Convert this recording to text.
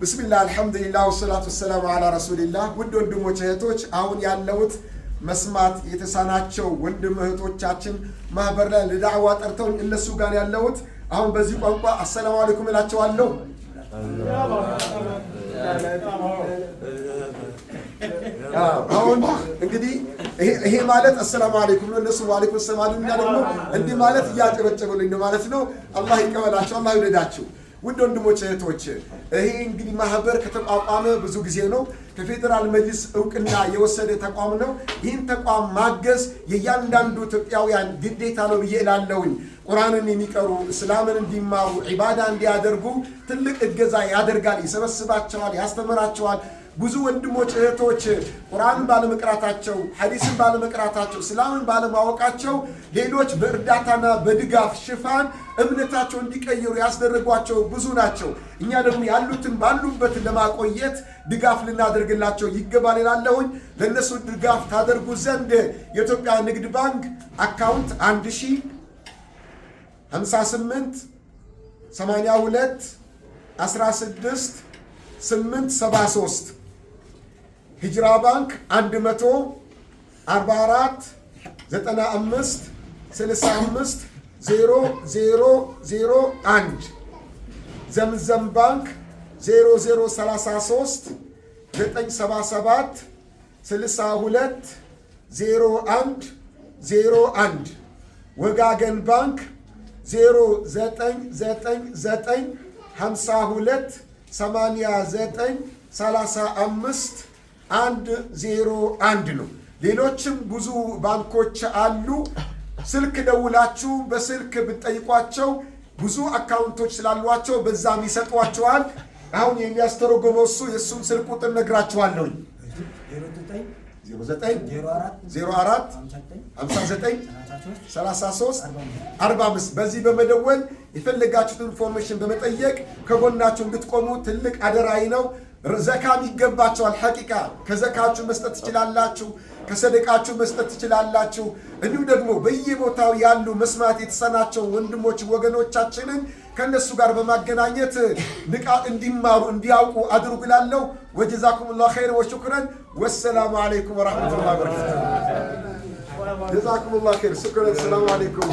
ብስሚላህ አልሐምዱሊላህ ወሰላቱ ወሰላሙ ዐላ ረሱሊላህ። ውድ ወንድሞች እህቶች፣ አሁን ያለውት መስማት የተሳናቸው ወንድም እህቶቻችን ማህበር ላይ ለዳዕዋ ጠርተውኝ እነሱ ጋር ያለውት አሁን በዚህ ቋንቋ አሰላሙ አለይኩም እላቸዋለሁ። አሁን እንግዲህ ይሄ ማለት አሰላሙ አለይኩም ነው። እነሱ ወአለይኩም ሰላም እና ደግሞ እንዲህ ማለት እያጨበጨበልኝ ነው ማለት ነው። አላህ ይቀበላቸው፣ አላህ ይወደዳቸው። ውድ ወንድሞች እህቶች፣ ይሄ እንግዲህ ማህበር ከተቋቋመ ብዙ ጊዜ ነው። ከፌዴራል መጅሊስ እውቅና የወሰደ ተቋም ነው። ይህን ተቋም ማገዝ የእያንዳንዱ ኢትዮጵያውያን ግዴታ ነው ብዬ እላለሁኝ። ቁርአንን የሚቀሩ እስላምን እንዲማሩ ዒባዳ እንዲያደርጉ ትልቅ እገዛ ያደርጋል፣ ይሰበስባቸዋል፣ ያስተምራቸዋል። ብዙ ወንድሞች እህቶች ቁርአንን ባለመቅራታቸው፣ ሐዲስን ባለመቅራታቸው፣ እስላምን ባለማወቃቸው ሌሎች በእርዳታና በድጋፍ ሽፋን እምነታቸው እንዲቀይሩ ያስደረጓቸው ብዙ ናቸው። እኛ ደግሞ ያሉትን ባሉበት ለማቆየት ድጋፍ ልናደርግላቸው ይገባል እላለሁኝ። ለእነሱ ድጋፍ ታደርጉ ዘንድ የኢትዮጵያ ንግድ ባንክ አካውንት 1058 82 16 873 ሂጅራ ባንክ 144 95 65 0001 ዘምዘም ባንክ 0033 977 62 01 01 ወጋገን ባንክ 0999 52 89 35 101 ነው። ሌሎችም ብዙ ባንኮች አሉ። ስልክ ደውላችሁ በስልክ ብትጠይቋቸው ብዙ አካውንቶች ስላሏቸው በዛም ይሰጧቸዋል። አሁን የሚያስተረጉመው እሱ የእሱም ስልክ ቁጥር ነግራችኋለሁ። 0904 59 33 45 በዚህ በመደወል የፈለጋችሁትን ኢንፎርሜሽን በመጠየቅ ከጎናችሁ እንድትቆሙ ትልቅ አደራይ ነው። ዘካም ይገባቸዋል። ሐቂቃ ከዘካችሁ መስጠት ትችላላችሁ፣ ከሰደቃችሁ መስጠት ትችላላችሁ። እንዲሁም ደግሞ በየቦታው ያሉ መስማት የተሳናቸው ወንድሞች ወገኖቻችንን ከነሱ ጋር በማገናኘት ንቃት እንዲማሩ እንዲያውቁ አድርጉ እላለሁ። ወጀዛኩሙላሁ ኸይረን ወሹክረን። ወሰላሙ አለይኩም ወራህመቱላሂ ወበረካቱሁ። ጀዛኩሙላሁ ኸይር። ሹክረን። ሰላም አለይኩም።